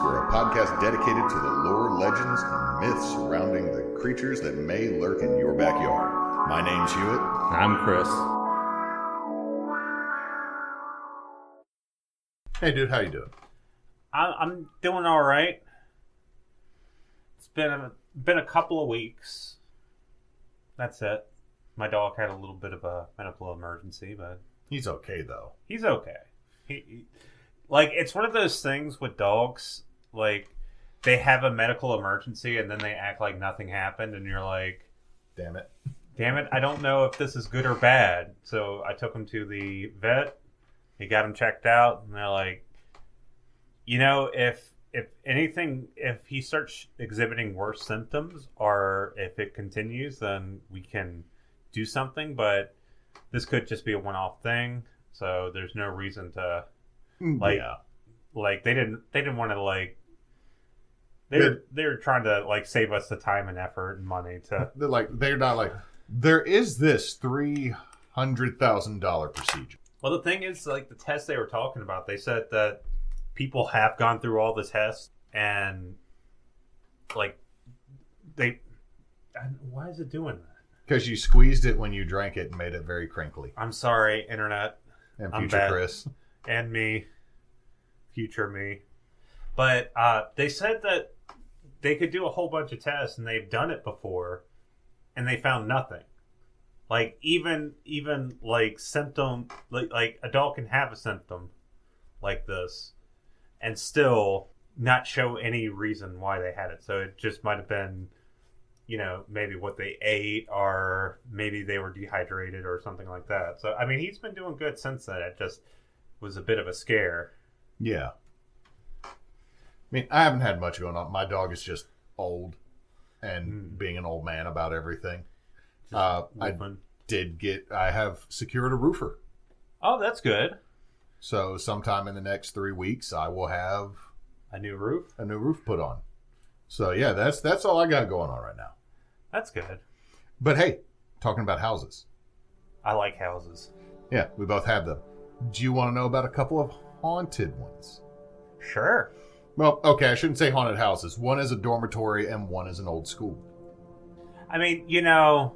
Obscura, a podcast dedicated to the lore, legends, and myths surrounding the creatures that may lurk in your backyard. My name's Hewitt. I'm Chris. Hey, dude, how you doing? I'm doing all right. It's been a couple of weeks. That's it. My dog had a little bit of a medical emergency, but He's okay, though. he's okay. He like, it's one of those things with dogs, like, they have a medical emergency and then they act like nothing happened, and you're like, Damn it. I don't know if this is good or bad. So I took him to the vet. He got him checked out, and they're like, you know, if anything, if he starts exhibiting worse symptoms, or if it continues, then we can do something. But this could just be a one-off thing. So there's no reason to, like, Yeah. like they didn't want to, like, they're trying to, like, save us the time and effort and money to. They're not like, there is this $300,000 procedure. Well, the thing is, like, the test they were talking about, they said that people have gone through all the tests and, like, why is it doing that? Because you squeezed it when you drank it and made it very crinkly. I'm sorry, Internet. And I'm future bad. Chris. And me. Future me. But they said that they could do a whole bunch of tests, and they've done it before, and they found nothing. Like, even like, symptom, like a dog can have a symptom like this and still not show any reason why they had it. So it just might have been, you know, maybe what they ate, or maybe they were dehydrated or something like that. So, I mean, he's been doing good since then. It just was a bit of a scare. Yeah. I mean, I haven't had much going on. My dog is just old and being an old man about everything. I have secured a roofer. Oh, that's good. So sometime in the next 3 weeks, I will have A new roof? a new roof put on. So yeah, that's all I got going on right now. That's good. But hey, talking about houses. I like houses. Yeah, we both have them. Do you want to know about a couple of haunted ones? Sure. Well, okay, I shouldn't say haunted houses. One is a dormitory and one is an old school. I mean, you know,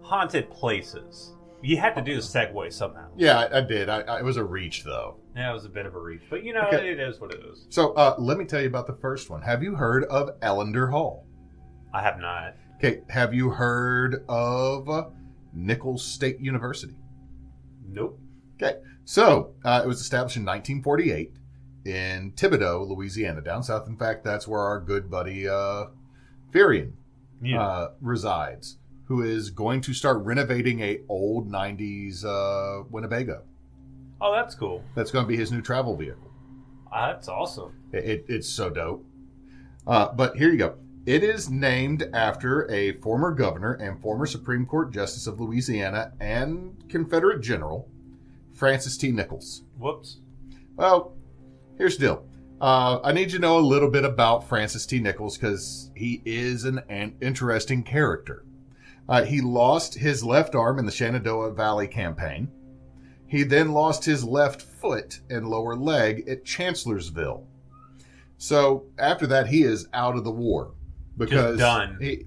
haunted places. You had to do the segue somehow. Yeah, I did. It was a reach, though. Yeah, it was a bit of a reach. But, you know, Okay. It is what it is. So let me tell you about the first one. Have you heard of Ellender Hall? I have not. Okay, have you heard of Nichols State University? Nope. Okay, so it was established in 1948 in Thibodaux, Louisiana, down south. In fact, that's where our good buddy Furion resides, who is going to start renovating a old 90s Winnebago. Oh, that's cool. That's going to be his new travel vehicle. That's awesome. It's so dope. But here you go. It is named after a former governor and former Supreme Court Justice of Louisiana and Confederate General, Francis T. Nichols. Whoops. Well, here's the deal. I need you to know a little bit about Francis T. Nichols because he is an interesting character. He lost his left arm in the Shenandoah Valley campaign. He then lost his left foot and lower leg at Chancellorsville. So after that, he is out of the war. Because Just done. He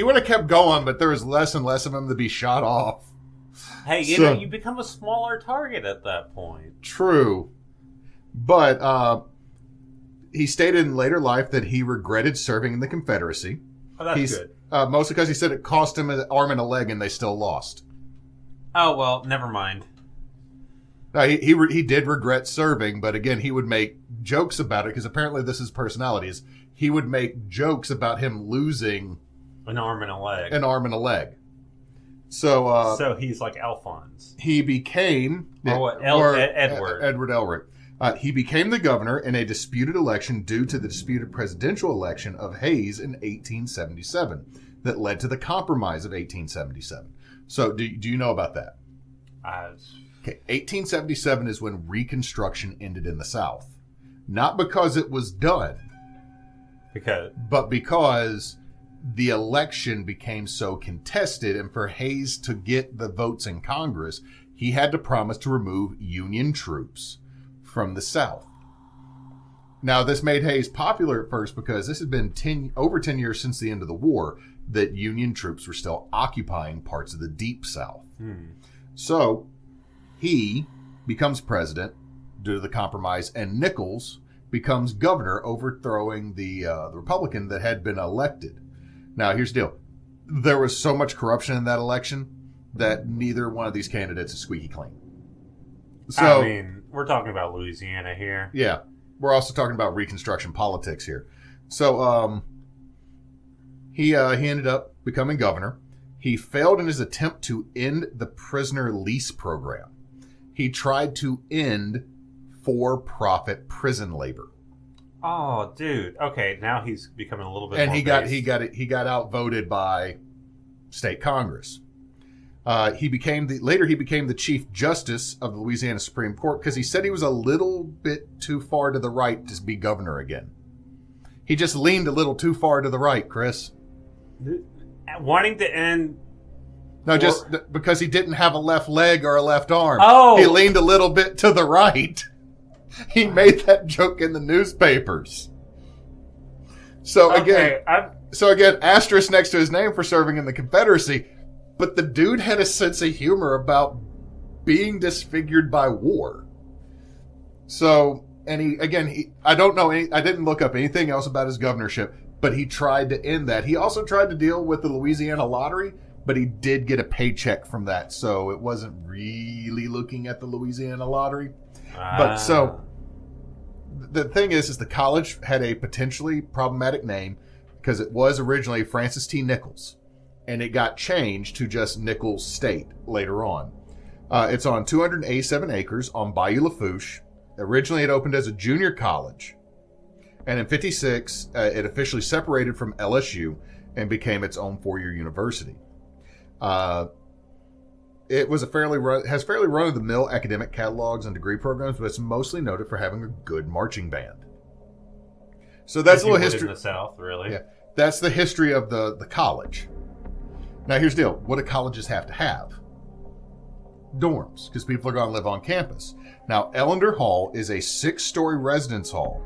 would have kept going, but there was less and less of him to be shot off. Hey, you know, you become a smaller target at that point. True. But he stated in later life that he regretted serving in the Confederacy. Oh, that's good. Mostly because he said it cost him an arm and a leg and they still lost. Oh, well, never mind. He did regret serving, but again, he would make jokes about it because apparently this is personality. He would make jokes about him losing An arm and a leg. leg. So So he's like Alphonse. he became Edward. Edward Elric. He became the governor in a disputed election due to the disputed presidential election of Hayes in 1877 that led to the Compromise of 1877. So do you know about that? Okay, 1877 is when Reconstruction ended in the South. Not because it was done, but because the election became so contested, and for Hayes to get the votes in Congress, he had to promise to remove Union troops from the South. Now, this made Hayes popular at first because this had been over 10 years since the end of the war that Union troops were still occupying parts of the Deep South. So he becomes president due to the compromise, and Nichols becomes governor, overthrowing the Republican that had been elected. Now, here's the deal. There was so much corruption in that election that neither one of these candidates is squeaky clean. So, I mean, we're talking about Louisiana here. Yeah. We're also talking about Reconstruction politics here. So, he ended up becoming governor. He failed in his attempt to end the prisoner lease program. He tried to end for-profit prison labor. Oh, dude. Okay, now he's becoming a little bit. And more he got outvoted by state Congress. He became the Chief Justice of the Louisiana Supreme Court because he said he was a little bit too far to the right to be governor again. He just leaned a little too far to the right, Chris. Wanting to end. No, just because he didn't have a left leg or a left arm. Oh! He leaned a little bit to the right. He made that joke in the newspapers. So again, asterisk next to his name for serving in the Confederacy. But the dude had a sense of humor about being disfigured by war. So, and I don't know I didn't look up anything else about his governorship, but he tried to end that. He also tried to deal with the Louisiana lottery, but he did get a paycheck from that. So it wasn't really looking at the Louisiana lottery. But so the thing is the college had a potentially problematic name because it was originally Francis T. Nichols. And it got changed to just Nichols State later on. It's on 287 acres on Bayou Lafourche. Originally, it opened as a junior college. And in 56, it officially separated from LSU and became its own four-year university. It was has fairly run-of-the-mill academic catalogs and degree programs, but it's mostly noted for having a good marching band. So that's a little history. In the South, really. Yeah, that's the history of the college. Now, here's the deal. What do colleges have to have? Dorms, because people are going to live on campus. Now, Ellender Hall is a 6-story residence hall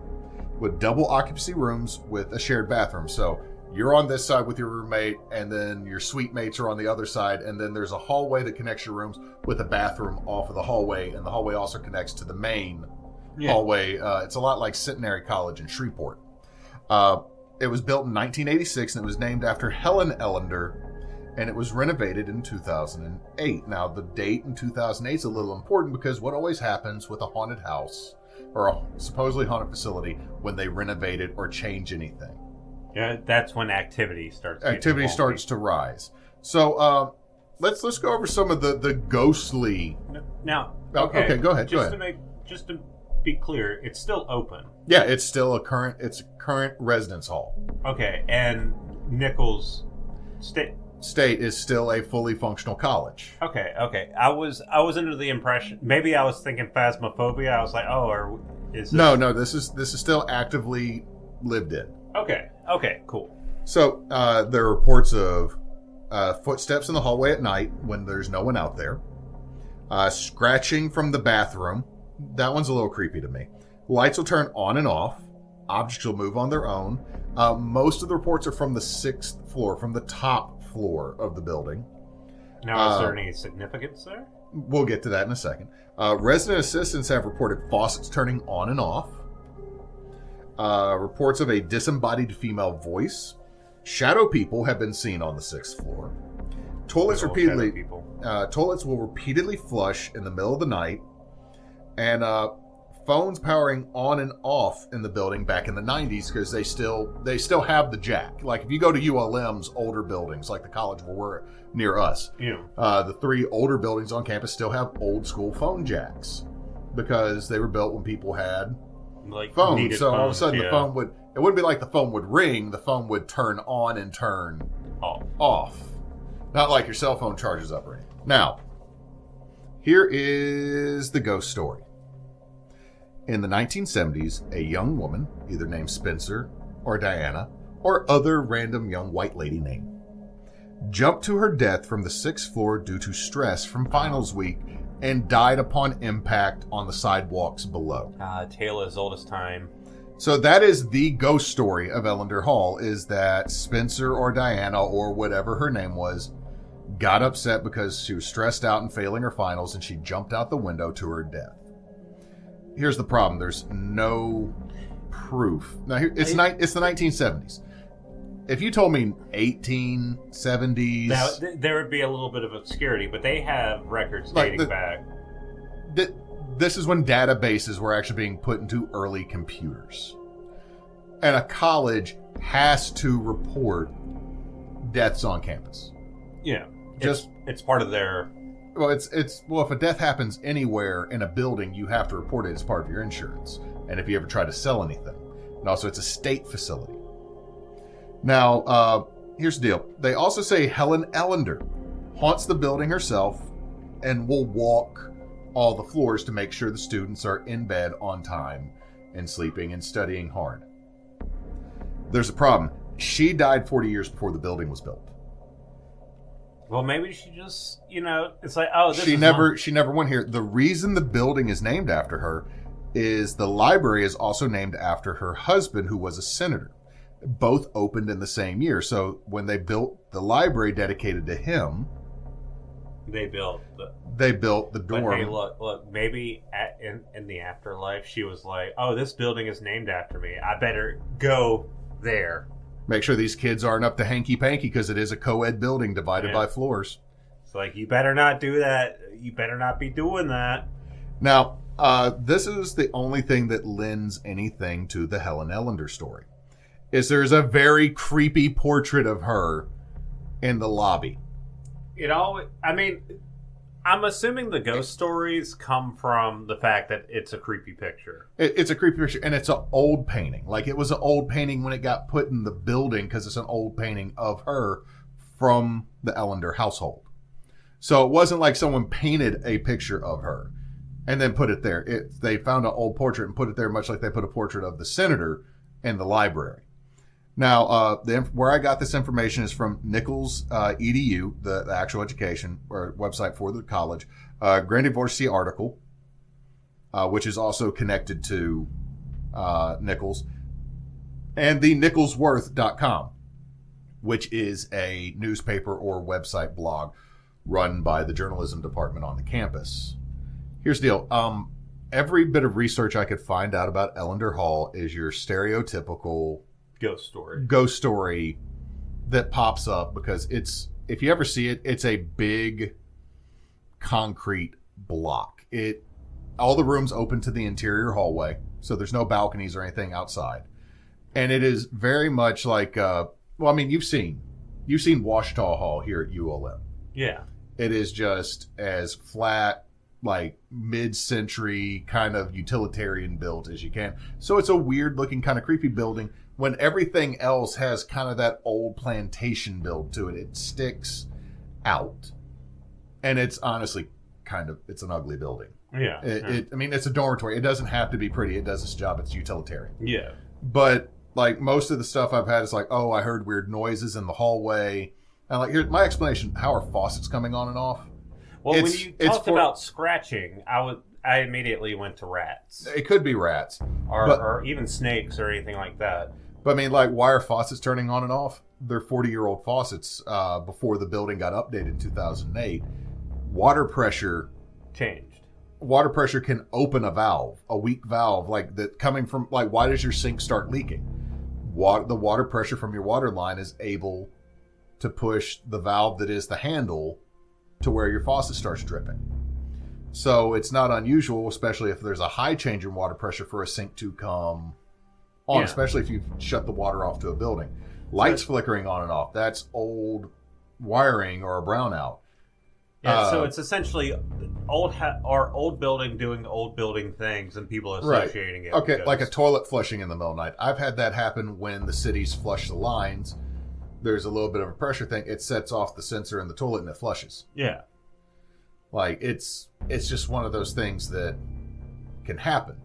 with double occupancy rooms with a shared bathroom. So you're on this side with your roommate, and then your suite mates are on the other side, and then there's a hallway that connects your rooms with a bathroom off of the hallway, and the hallway also connects to the main hallway. It's a lot like Centenary College in Shreveport. It was built in 1986, and it was named after Helen Ellender, and it was renovated in 2008. Now, the date in 2008 is a little important because what always happens with a haunted house or a supposedly haunted facility when they renovate it or change anything? Yeah, that's when activity starts. Activity starts to rise. So let's go over some of the ghostly. Now, okay, go ahead. Just to be clear, it's still open. Yeah, it's still a current residence hall. Okay, and Nichols State is still a fully functional college. Okay. I was under the impression, maybe I was thinking Phasmophobia. I was like, is this... No. This is still actively lived in. Okay, cool. So there are reports of footsteps in the hallway at night when there's no one out there. Scratching from the bathroom. That one's a little creepy to me. Lights will turn on and off. Objects will move on their own. Most of the reports are from the 6th floor, from the top floor of the building. Now, is there any significance there? We'll get to that in a second. Resident assistants have reported faucets turning on and off. Reports of a disembodied female voice. Shadow people have been seen on the 6th floor. Toilets will repeatedly flush in the middle of the night. And phones powering on and off in the building back in the 90s because they still have the jack. Like if you go to ULM's older buildings, like the college where we're near us, the 3 older buildings on campus still have old school phone jacks because they were built when people had phones. So all of a sudden the phone it wouldn't be like the phone would ring, the phone would turn on and turn off. Not like your cell phone charges up or anything. Now, here is the ghost story. In the 1970s, a young woman, either named Spencer or Diana, or other random young white lady name, jumped to her death from the 6th floor due to stress from finals week and died upon impact on the sidewalks below. Tale as old as time. So that is the ghost story of Ellender Hall, is that Spencer or Diana or whatever her name was got upset because she was stressed out and failing her finals, and she jumped out the window to her death. Here's the problem. There's no proof. Now, it's the 1970s. If you told me 1870s... Now, there would be a little bit of obscurity, but they have records dating back. This is when databases were actually being put into early computers. And a college has to report deaths on campus. Yeah. It's part of their... Well, if a death happens anywhere in a building, you have to report it as part of your insurance. And if you ever try to sell anything. And also, it's a state facility. Now, here's the deal. They also say Helen Ellender haunts the building herself and will walk all the floors to make sure the students are in bed on time and sleeping and studying hard. There's a problem. She died 40 years before the building was built. Well, maybe she just, it's like, oh, this she never went here. The reason the building is named after her is the library is also named after her husband, who was a senator. Both opened in the same year. So when they built the library dedicated to him, they built the dorm. But hey, look, maybe in the afterlife, she was like, oh, this building is named after me. I better go there. Make sure these kids aren't up to hanky-panky, because it is a co-ed building divided by floors. It's like, you better not do that. You better not be doing that. Now, this is the only thing that lends anything to the Helen Ellender story. There's a very creepy portrait of her in the lobby. I'm assuming the ghost stories come from the fact that it's a creepy picture. It's a creepy picture, and it's an old painting. Like, it was an old painting when it got put in the building, because it's an old painting of her from the Ellender household. So it wasn't like someone painted a picture of her and then put it there. They found an old portrait and put it there, much like they put a portrait of the senator in the library. Now, where I got this information is from Nichols EDU, the actual education or website for the college, Grand Divorcee article, which is also connected to Nichols, and the nicholsworth.com, which is a newspaper or website blog run by the journalism department on the campus. Here's the deal. Every bit of research I could find out about Ellender Hall is your stereotypical ghost story that pops up, because if you ever see it, it's a big concrete block. All the rooms open to the interior hallway, so there's no balconies or anything outside, and it is very much like you've seen Washita Hall here at ULM. Yeah, it is just as flat, like mid-century kind of utilitarian built as you can. So it's a weird looking kind of creepy building, when everything else has kind of that old plantation build to it. It sticks out. And it's honestly it's an ugly building. Yeah. It's a dormitory. It doesn't have to be pretty. It does its job. It's utilitarian. Yeah. But like most of the stuff I've had is like, oh, I heard weird noises in the hallway. And like, here's my explanation. How are faucets coming on and off? Well, when you talked about scratching, I immediately went to rats. It could be rats. Or even snakes or anything like that. But I mean, like, why are faucets turning on and off? They're 40-year-old faucets before the building got updated in 2008. Water pressure changed. Water pressure can open a valve, a weak valve, like that coming from, like, why does your sink start leaking? The water pressure from your water line is able to push the valve that is the handle to where your faucet starts dripping. So it's not unusual, especially if there's a high change in water pressure, for a sink to come on, especially if you've shut the water off to a building. Lights flickering on and off, that's old wiring or a brownout. Yeah, so it's essentially old building doing old building things and people associating it. Okay, like a toilet flushing in the middle of the night. I've had that happen when the cities flush the lines. There's a little bit of a pressure thing. It sets off the sensor in the toilet and it flushes. Yeah. Like, it's just one of those things that can happen.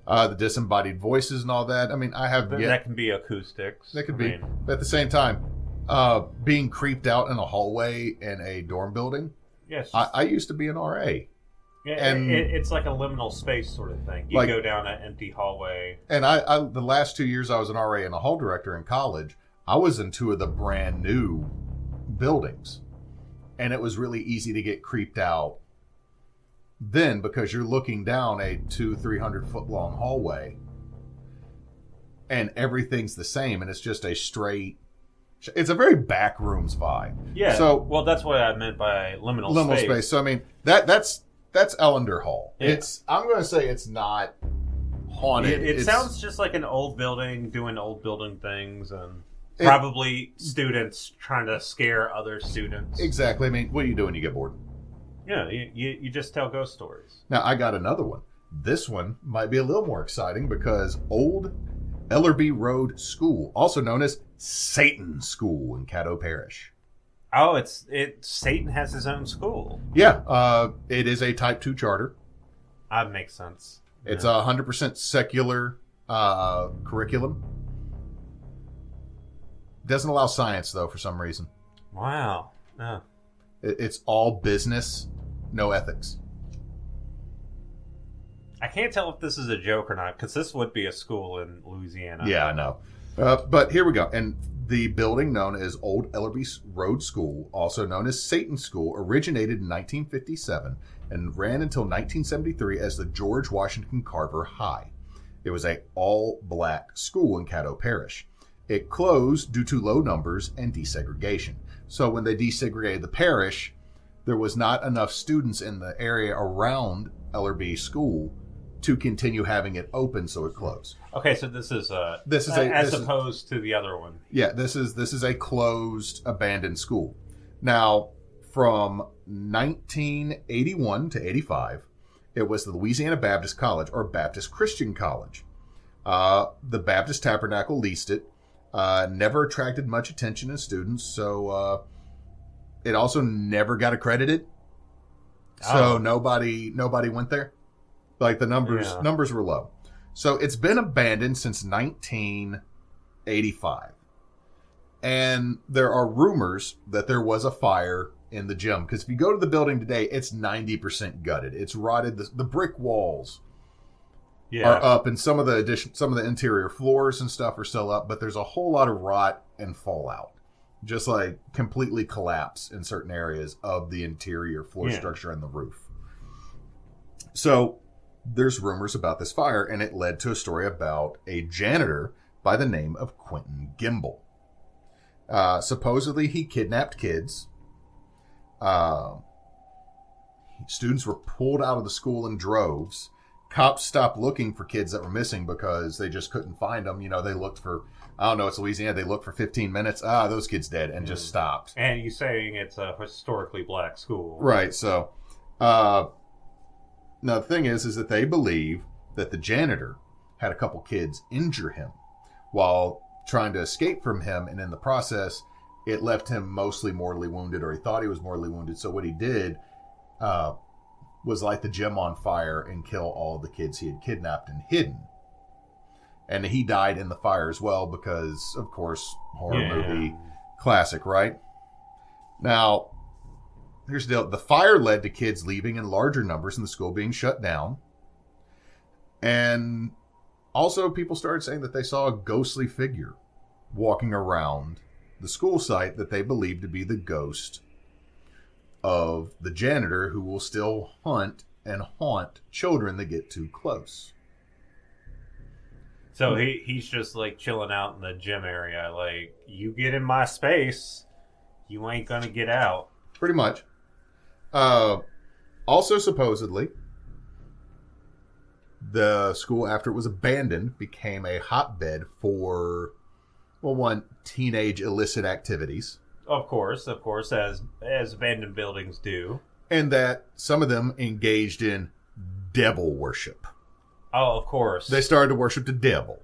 The disembodied voices and all that. I mean, that can be acoustics. That could be. But at the same time, being creeped out in a hallway in a dorm building. Yes. I used to be an RA. It's like a liminal space sort of thing. You go down an empty hallway. And I the last 2 years I was an RA and a hall director in college, I was in two of the brand new buildings. And it was really easy to get creeped out then because you're looking down a 200-300 foot long hallway and everything's the same and it's just a straight, it's a very back rooms vibe. Yeah. So, well, that's what I meant by liminal space. So I mean that's Ellender Hall. Yeah. I'm going to say it's not haunted. It sounds just like an old building doing old building things and probably students trying to scare other students. Exactly. I mean, what do you do when you get bored? Yeah, you just tell ghost stories. Now, I got another one. This one might be a little more exciting because Old Ellerby Road School, also known as Satan School in Caddo Parish. Oh, Satan has his own school. Yeah, it is a Type 2 charter. That makes sense. It's a 100% secular curriculum. Doesn't allow science, though, for some reason. Wow. Oh. It's all business, no ethics. I can't tell if this is a joke or not, because this would be a school in Louisiana. Yeah, I know. But here we go. And the building known as Old Ellerby Road School, also known as Satan School, originated in 1957 and ran until 1973 as the George Washington Carver High. It was an all-black school in Caddo Parish. It closed due to low numbers and desegregation. So when they desegregated the parish, there was not enough students in the area around Ellerby School to continue having it open, so it closed. Okay, so this is opposed to the other one. Yeah, this is a closed, abandoned school. Now, from 1981 to 85, it was the Louisiana Baptist College, or Baptist Christian College. The Baptist Tabernacle leased it. Never attracted much attention in students, so it also never got accredited. So nobody went there. Like the numbers were low. So it's been abandoned since 1985. And there are rumors that there was a fire in the gym. Because if you go to the building today, it's 90% gutted. It's rotted. The brick walls are up, and some of the interior floors and stuff are still up, but there's a whole lot of rot and fallout. Just like completely collapse in certain areas of the interior floor structure and the roof. So there's rumors about this fire, and it led to a story about a janitor by the name of Quentin Gimble. Supposedly he kidnapped kids. Students were pulled out of the school in droves. Cops stopped looking for kids that were missing because they just couldn't find them. You know, they looked for, I don't know, it's Louisiana. They looked for 15 minutes. Those kids dead, and just stopped. And you saying it's a historically black school. Right. So, now the thing is that they believe that the janitor had a couple kids injure him while trying to escape from him. And in the process, it left him mostly mortally wounded, or he thought he was mortally wounded. So what he did, was light the gym on fire and kill all the kids he had kidnapped and hidden. And he died in the fire as well because, of course, horror movie classic, right? Now, here's the deal. The fire led to kids leaving in larger numbers and the school being shut down. And also people started saying that they saw a ghostly figure walking around the school site that they believed to be the ghost of the janitor, who will still hunt and haunt children that get too close. So he's just like chilling out in the gym area. Like, you get in my space, you ain't gonna get out. Pretty much. Also, supposedly, the school, after it was abandoned, became a hotbed for, teenage illicit activities. Of course, as abandoned buildings do. And that some of them engaged in devil worship. Oh, of course. They started to worship the devil.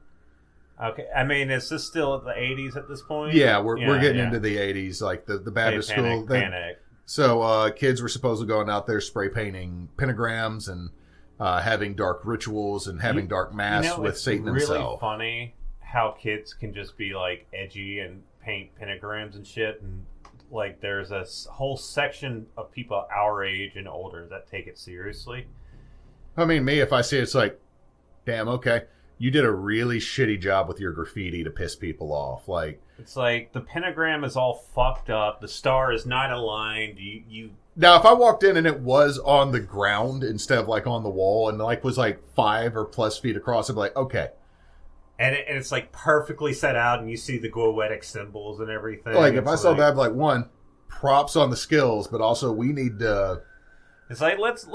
Okay, I mean, is this still at the 80s at this point? Yeah, we're getting into the 80s, like the Baptist school. Panic. So kids were supposedly going out there spray painting pentagrams and having dark rituals and having dark mass with Satan himself. It's really funny how kids can just be like edgy and paint pentagrams and shit and like there's a whole section of people our age and older that take it seriously. I mean, me, if I see it, it's like, damn, okay, you did a really shitty job with your graffiti to piss people off. Like, it's like the pentagram is all fucked up. The star is not aligned. You now, if I walked in and it was on the ground instead of like on the wall and like was like 5 or plus feet across, I'd be like, okay. And it's like perfectly set out, and you see the goetic symbols and everything. Like, if I saw that, I'd be like, one, props on the skills, but also we need to. It's like let's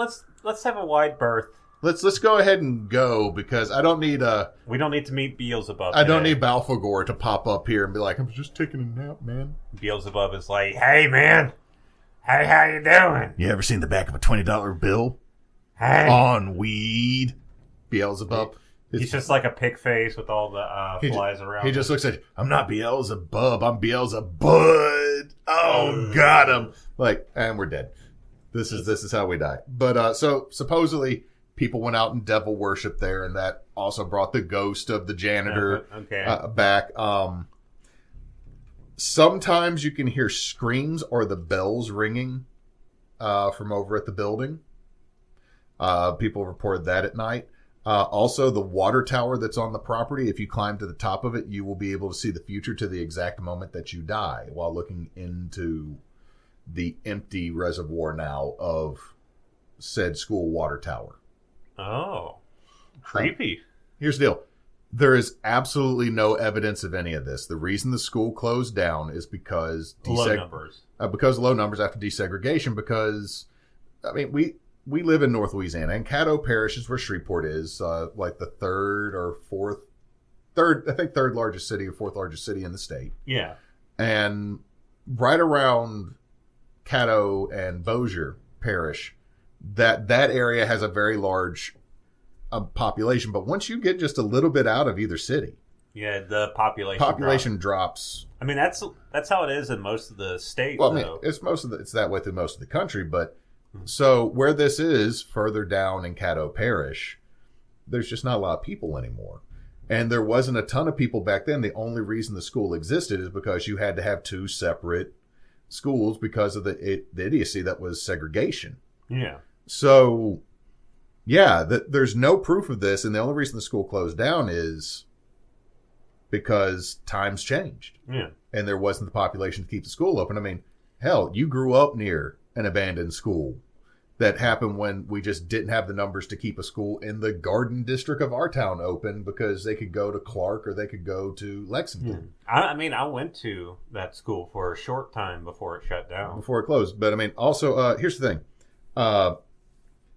have a wide berth. Let's go ahead and go, because I don't need we don't need to meet Beelzebub. I don't need Balfagor to pop up here and be like, I'm just taking a nap, man. Beelzebub is like, hey man, hey, how you doing? You ever seen the back of a $20 bill? Hey, on weed, Beelzebub. He's just like a pig face with all the flies around. He just looks at you. I'm not Beelzebub. I'm Beelzebud. Oh, got him. Like, and we're dead. This is how we die. But so supposedly people went out and devil worship there, and that also brought the ghost of the janitor back. Sometimes you can hear screams or the bells ringing from over at the building. People reported that at night. Also, the water tower that's on the property, if you climb to the top of it, you will be able to see the future to the exact moment that you die while looking into the empty reservoir now of said school water tower. Oh, creepy. Here's the deal. There is absolutely no evidence of any of this. The reason the school closed down is because low numbers. Because low numbers after desegregation. Because, I mean, we live in North Louisiana, and Caddo Parish is where Shreveport is, like the third largest city or fourth largest city in the state. Yeah. And right around Caddo and Bossier Parish, that area has a very large population. But once you get just a little bit out of either city, yeah, the population drops. I mean, that's how it is in most of the states. Well, I mean, it's that way through most of the country, but. So where this is, further down in Caddo Parish, there's just not a lot of people anymore. And there wasn't a ton of people back then. The only reason the school existed is because you had to have 2 separate schools because of the idiocy that was segregation. Yeah. So, yeah, there's no proof of this. And the only reason the school closed down is because times changed. Yeah. And there wasn't the population to keep the school open. I mean, hell, you grew up near an abandoned school that happened when we just didn't have the numbers to keep a school in the Garden District of our town open because they could go to Clark or they could go to Lexington. I mean, I went to that school for a short time before it shut down. Before it closed. But I mean, also, here's the thing.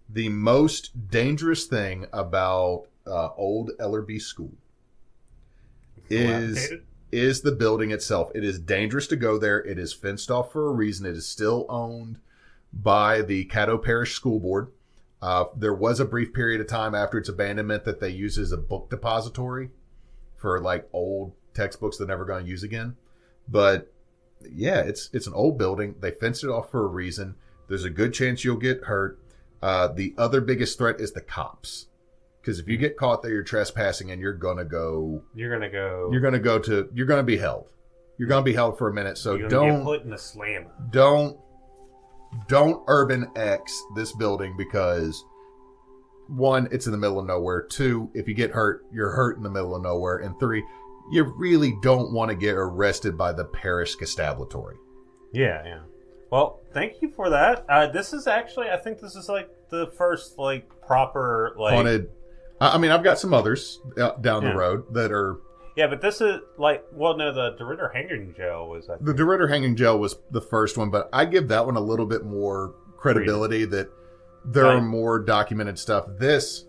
The most dangerous thing about old Ellerby School is the building itself. It is dangerous to go there. It is fenced off for a reason. It is still owned by the Caddo Parish School Board. There was a brief period of time after its abandonment that they used as a book depository for like old textbooks they're never going to use again. But yeah, it's an old building. They fenced it off for a reason. There's a good chance you'll get hurt. The other biggest threat is the cops. Because if you get caught there, you're trespassing, and you're gonna be held. You're gonna be held for a minute. So don't get put in the slammer. Don't urban X this building because 1, it's in the middle of nowhere. 2, if you get hurt, you're hurt in the middle of nowhere. And 3, you really don't want to get arrested by the parish constabulary. Yeah. Well, thank you for that. This is actually, I think this is like the first like proper like haunted. I mean, I've got some others down the road that are. Yeah, but this is like, well, no, the DeRitter Hanging Jail was. The DeRitter Hanging Jail was the first one, but I give that one a little bit more credibility that there are more documented stuff. This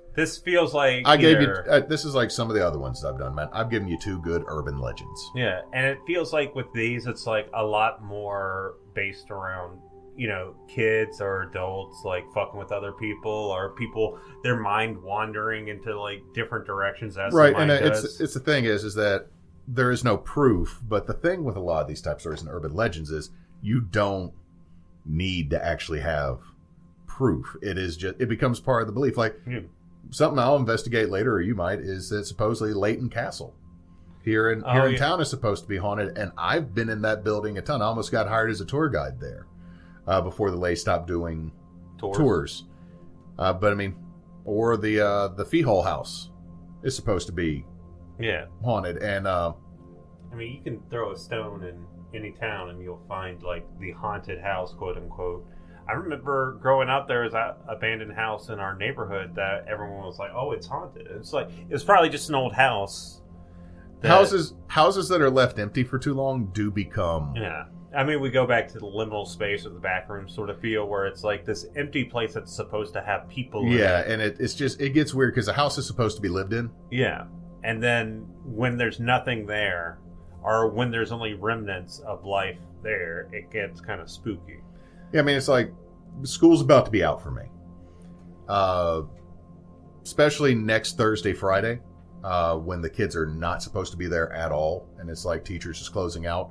feels like gave you. This is like some of the other ones I've done, man. I've given you 2 good urban legends. Yeah, and it feels like with these, it's like a lot more based around, kids or adults like fucking with other people or people, their mind wandering into like different directions as right. And it's the thing is that there is no proof, but the thing with a lot of these type stories and urban legends is you don't need to actually have proof. It becomes part of the belief. Like something I'll investigate later, or you might, is that supposedly Leighton Castle here in yeah. town is supposed to be haunted, and I've been in that building a ton. I almost got hired as a tour guide there before the Lay stopped doing tours. But I mean, or the Fee Hole House is supposed to be haunted, and I mean, you can throw a stone in any town and you'll find like the haunted house, quote unquote. I remember growing up, there was an abandoned house in our neighborhood that everyone was like, "Oh, it's haunted." It's like it's probably just an old house. Houses that are left empty for too long do become. Yeah, I mean, we go back to the liminal space of the back room sort of feel, where it's like this empty place that's supposed to have people. Yeah, in it. and it gets weird because the house is supposed to be lived in. Yeah, and then when there's nothing there, or when there's only remnants of life there, it gets kind of spooky. Yeah, I mean, it's like school's about to be out for me. Especially next Thursday, Friday, when the kids are not supposed to be there at all, and it's like teachers just closing out.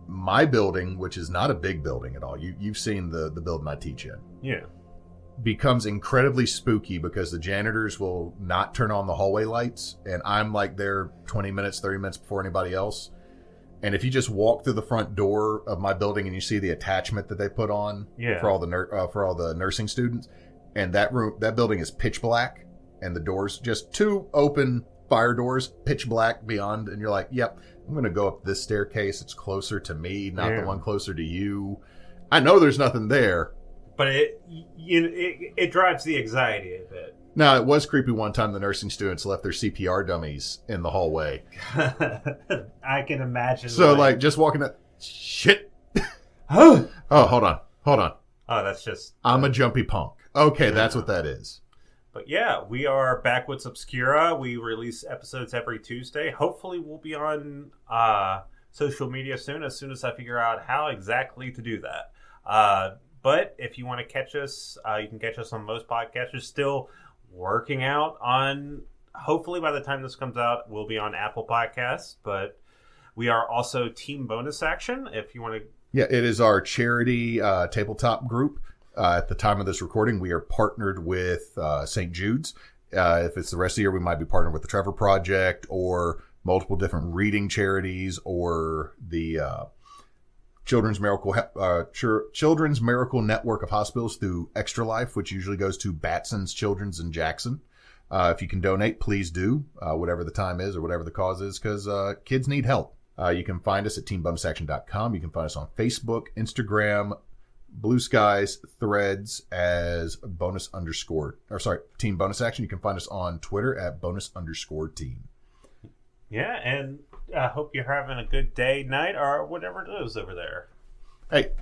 My building, which is not a big building at all, you've seen the building I teach in. Yeah. Becomes incredibly spooky because the janitors will not turn on the hallway lights, and I'm like there 20 minutes, 30 minutes before anybody else. And if you just walk through the front door of my building and you see the attachment that they put on for all the nursing students, and that building is pitch black, and the doors just two open fire doors, pitch black beyond, and you're like, "Yep, I'm going to go up this staircase. It's closer to me, not the one closer to you. I know there's nothing there." But it drives the anxiety a bit. Now, it was creepy one time the nursing students left their CPR dummies in the hallway. I can imagine. So, like just walking up, shit. Oh, hold on. Oh, that's just... I'm a jumpy punk. Okay, that's what that is. But yeah, we are Backwoods Obscura. We release episodes every Tuesday. Hopefully we'll be on social media soon as I figure out how exactly to do that. But if you want to catch us, you can catch us on most podcasters. Still working out on, hopefully by the time this comes out, we'll be on Apple Podcasts. But we are also Team Bonus Action, if you want to... Yeah, it is our charity tabletop group. At the time of this recording, we are partnered with St. Jude's. If it's the rest of the year, we might be partnered with the Trevor Project or multiple different reading charities or the Children's Miracle Network of Hospitals through Extra Life, which usually goes to Batson's Children's in Jackson. If you can donate, please do, whatever the time is or whatever the cause is, because kids need help. You can find us at teambonusaction.com. You can find us on Facebook, Instagram, Blue Skies, Threads as Team Bonus Action. You can find us on Twitter at @bonus_team. Yeah, and I hope you're having a good day, night, or whatever it is over there. Hey,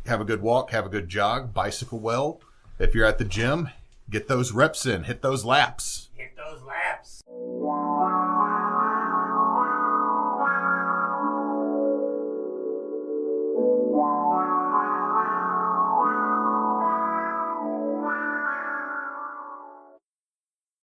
have a good walk, have a good jog, bicycle well. If you're at the gym, get those reps in, hit those laps. Hit those laps.